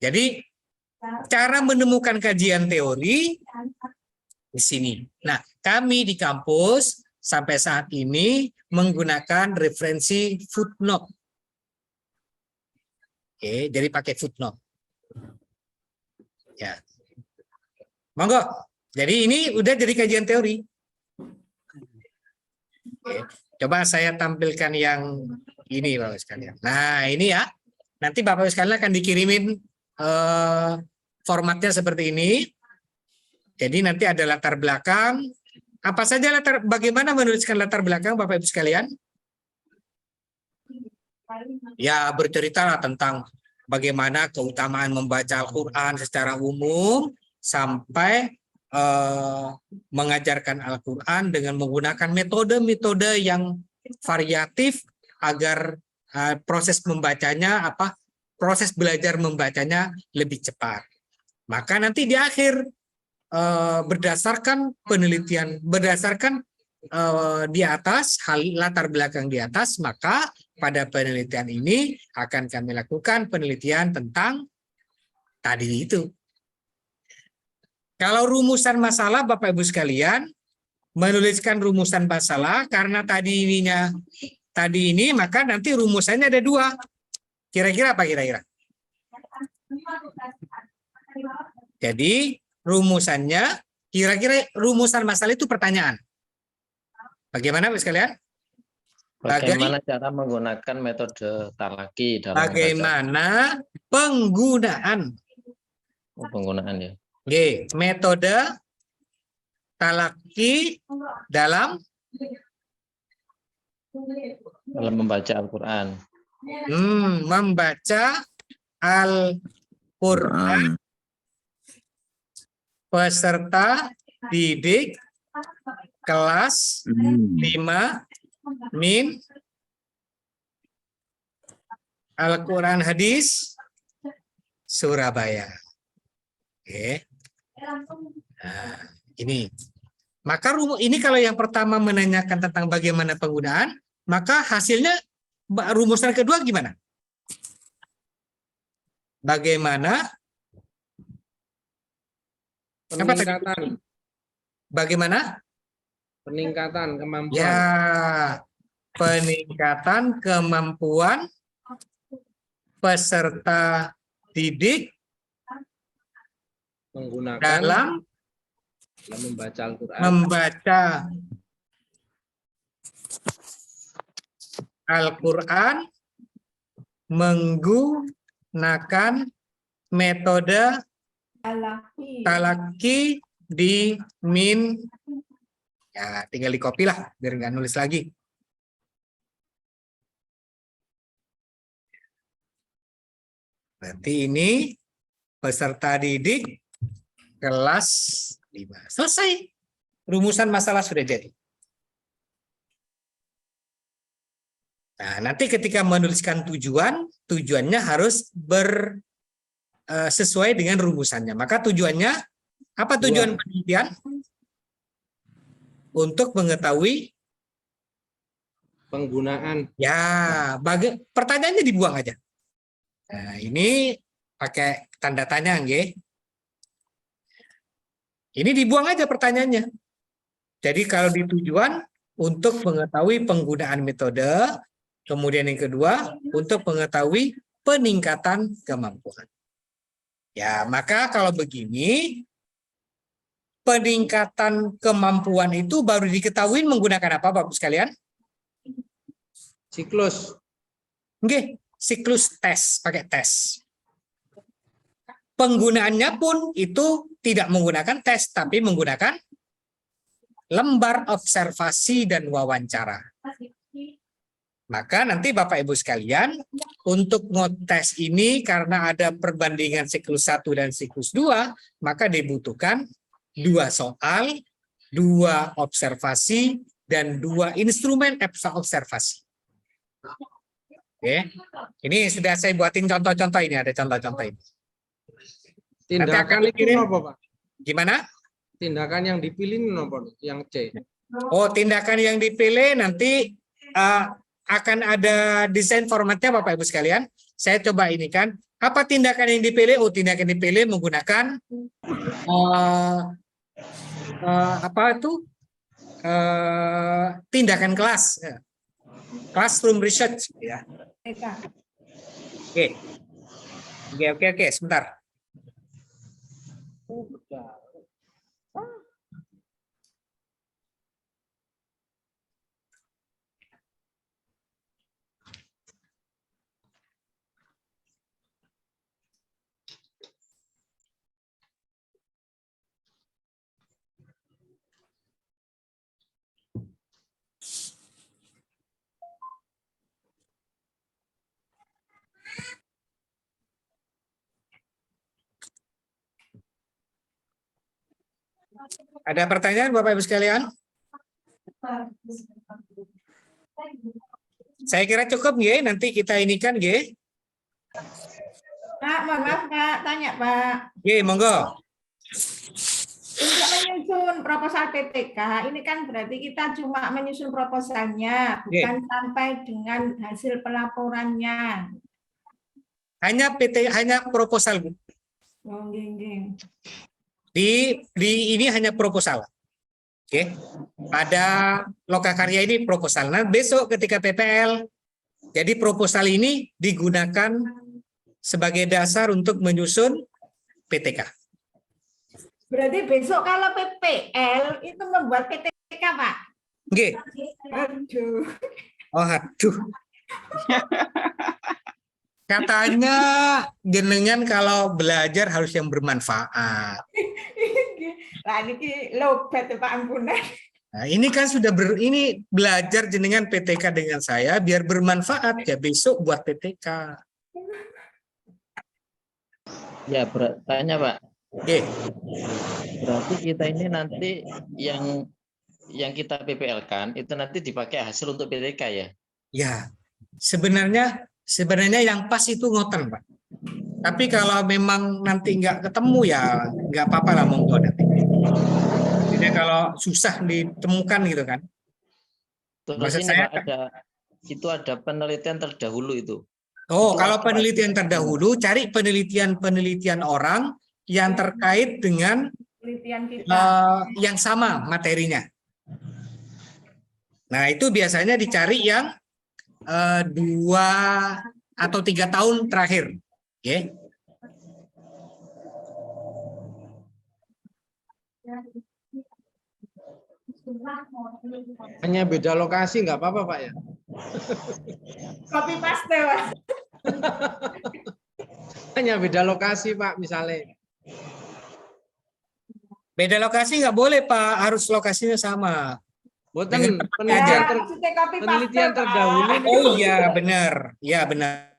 Jadi cara menemukan kajian teori di sini. Nah, kami di kampus sampai saat ini menggunakan referensi footnote. Oke, jadi pakai footnote. Ya. Monggo. Jadi ini udah jadi kajian teori. Oke. Coba saya tampilkan yang ini Bapak sekalian. Nah, ini ya. Nanti Bapak sekalian akan dikirimin formatnya seperti ini. Jadi nanti ada latar belakang. Apa saja bagaimana menuliskan latar belakang Bapak Ibu sekalian? Ya, berceritalah tentang bagaimana keutamaan membaca Al-Quran secara umum sampai mengajarkan Al-Quran dengan menggunakan metode-metode yang variatif agar proses membacanya proses belajar membacanya lebih cepat. Maka nanti di akhir berdasarkan penelitian, berdasarkan di atas latar belakang di atas, maka pada penelitian ini akan kami lakukan penelitian tentang tadi itu. Kalau rumusan masalah Bapak Ibu sekalian menuliskan rumusan masalah karena tadi ini maka nanti rumusannya ada 2. Kira-kira apa kira-kira? Jadi rumusannya kira-kira rumusan masalah itu pertanyaan. Bagaimana Bapak sekalian? Bagaimana cara menggunakan metode talaki dalam bagaimana penggunaan ya. Metode talaki dalam membaca Al-Quran. Membaca Al-Quran peserta didik kelas 5 min Al-Quran Hadis Surabaya. Oke. Nah, ini. Maka ini kalau yang pertama menanyakan tentang bagaimana penggunaan, maka hasilnya rumusan kedua gimana? Bagaimana? Peningkatan. Bagaimana? Peningkatan kemampuan. Ya, peningkatan kemampuan peserta didik Menggunakan dalam membaca Al-Quran. membaca Al-Quran menggunakan metode talaki di min, ya tinggal di copy lah biar nggak nulis lagi. Berarti ini peserta didik kelas 5. Selesai. Rumusan masalah sudah jadi. Nah, nanti ketika menuliskan tujuan, tujuannya harus sesuai dengan rumusannya. Maka tujuannya, apa tujuan penelitian? Untuk mengetahui Penggunaan. ya, pertanyaannya dibuang aja. Nah, ini pakai tanda tanya, nggih. Ini dibuang aja pertanyaannya. Jadi kalau di tujuan untuk mengetahui penggunaan metode, kemudian yang kedua untuk mengetahui peningkatan kemampuan. Ya, maka kalau begini, peningkatan kemampuan itu baru diketahui menggunakan apa, Bapak sekalian? Siklus. Nggih, siklus tes, pakai tes. Penggunaannya pun itu tidak menggunakan tes, tapi menggunakan lembar observasi dan wawancara. Maka nanti Bapak Ibu sekalian, untuk ngetes ini karena ada perbandingan siklus 1 dan siklus 2, maka dibutuhkan 2 soal, 2 observasi, dan 2 instrumen observasi. Oke, ini sudah saya buatin contoh-contoh ini, ada contoh-contoh ini. Tindakan itu apa, Pak? Gimana? Tindakan yang dipilih apa? Yang C. Oh, tindakan yang dipilih nanti akan ada desain formatnya Bapak Ibu sekalian. Saya coba ini kan. Apa tindakan yang dipilih? Oh, tindakan yang dipilih menggunakan apa itu? Tindakan kelas. Classroom research ya. Oke, sebentar. Ada pertanyaan Bapak Ibu sekalian? Saya kira cukup nggih, nanti kita ini kan nggih. Pak, mohon maaf Kak, tanya Pak. Nggih, monggo. Untuk menyusun proposal PTK, ini kan berarti kita cuma menyusun proposalnya, bukan sampai dengan hasil pelaporannya. Hanya proposal, Bu. Oh, nggih. Di ini hanya proposal. Oke. Pada lokakarya ini proposal. Nah, besok ketika PPL, jadi proposal ini digunakan sebagai dasar untuk menyusun PTK. Berarti besok kalau PPL itu membuat PTK, Pak? Oke. Aduh. Oh, aduh. Katanya jenengan kalau belajar harus yang bermanfaat. Lah ini lobat Pak ampunan. Nah, ini kan sudah ini belajar jenengan PTK dengan saya biar bermanfaat ya besok buat PTK. Ya, bertanya Pak. Oke. Berarti kita ini nanti yang kita PPL-kan itu nanti dipakai hasil untuk PTK ya? Ya, sebenarnya yang pas itu ngoten, Pak. Tapi kalau memang nanti nggak ketemu ya nggak apa-apa lah, monggo nanti. Jadi kalau susah ditemukan gitu kan. Terus Maksud ini saya, Pak, ada penelitian terdahulu itu. oh, kalau penelitian terdahulu cari penelitian orang yang terkait dengan Penelitian kita. yang sama materinya. Nah, itu biasanya dicari yang 2 atau 3 tahun terakhir. Oke. Hanya beda lokasi nggak apa-apa Pak ya? Copy paste, Mas. Hanya beda lokasi Pak misalnya. Beda lokasi nggak boleh Pak, harus lokasinya sama. Bukan Dengan penelitian, aja. Maksudnya copy paste, penelitian Pak. terdahulu. Oh iya benar, ya benar.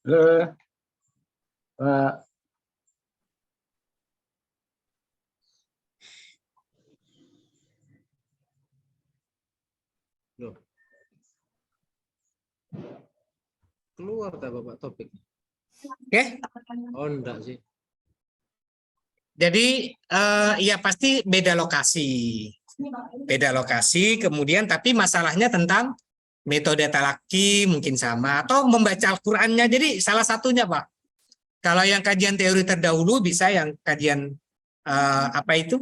Halo, Pak. Loh. Keluar tak Bapak topik? Oke. Oh enggak sih. Jadi ya pasti beda lokasi. Beda lokasi, kemudian tapi masalahnya tentang metode talaki mungkin sama atau membaca Al-Qur'annya. Jadi salah satunya, Pak. Kalau yang kajian teori terdahulu bisa yang kajian apa itu?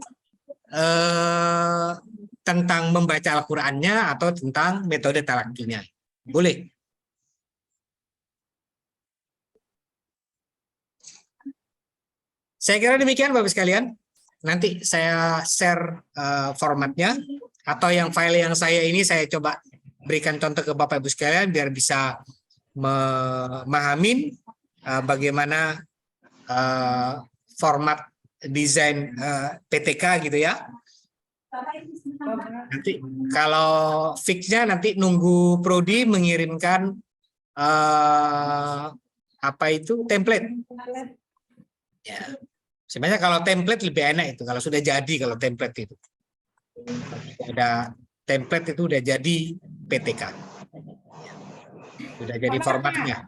Tentang membaca Al-Qur'annya atau tentang metode talakinya. Boleh. Saya kira demikian Bapak sekalian. Nanti saya share formatnya atau yang file yang saya ini saya coba berikan contoh ke Bapak Ibu sekalian biar bisa memahami bagaimana format desain PTK gitu ya. Nanti kalau fixnya nanti nunggu Prodi mengirimkan apa itu template. Ya. Sebenarnya kalau template lebih enak itu kalau sudah jadi kalau template itu. Ada template itu udah jadi PTK. Sudah jadi formatnya.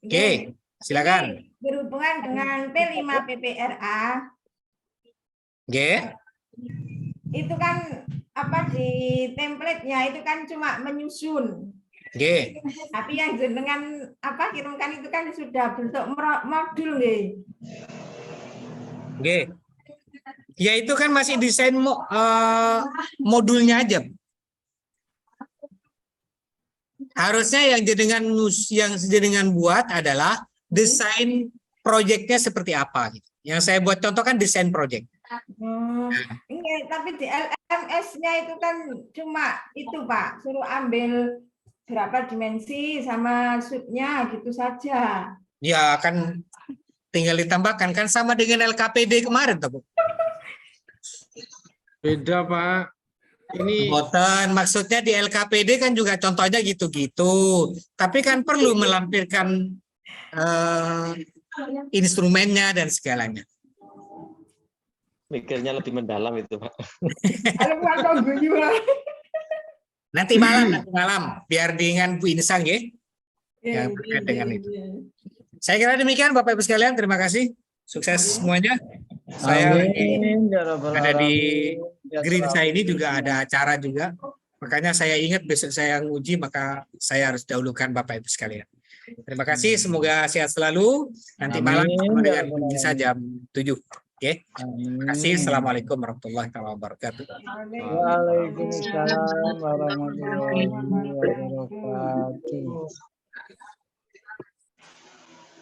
Oke, silakan. Ini berhubungan dengan P5 PPRA. Oke. Itu kan apa di template-nya itu kan cuma menyusun. Oke. Tapi yang dengan apa kirimkan itu kan sudah bentuk modul nggih. Oke. Ya itu kan masih desain modulnya aja. Harusnya yang jenengan buat adalah desain proyeknya seperti apa gitu. Yang saya buat contoh kan desain proyek. Enggak, tapi di LMS-nya itu kan cuma itu Pak, suruh ambil berapa dimensi sama subnya gitu saja. Ya kan tinggal ditambahkan kan sama dengan LKPD kemarin toh, Bu. Beda Pak. Ini Boten, maksudnya di LKPD kan juga contohnya gitu-gitu. Tapi kan perlu melampirkan instrumennya dan segalanya. Mikirnya lebih mendalam itu Pak. Nanti malam, biar dengan Bu Insang ya. Yang terkait dengan itu. Saya kira demikian Bapak Ibu sekalian, terima kasih. Sukses semuanya. Saya ada di Greensa ini juga ada acara juga. Makanya saya ingat besok saya nguji, maka saya harus dahulukan Bapak Ibu sekalian. Terima kasih, semoga sehat selalu. Nanti malam sama dengan Greensa jam 7. Oke. Terima kasih. Assalamualaikum warahmatullahi wabarakatuh. Waalaikumsalam warahmatullahi wabarakatuh.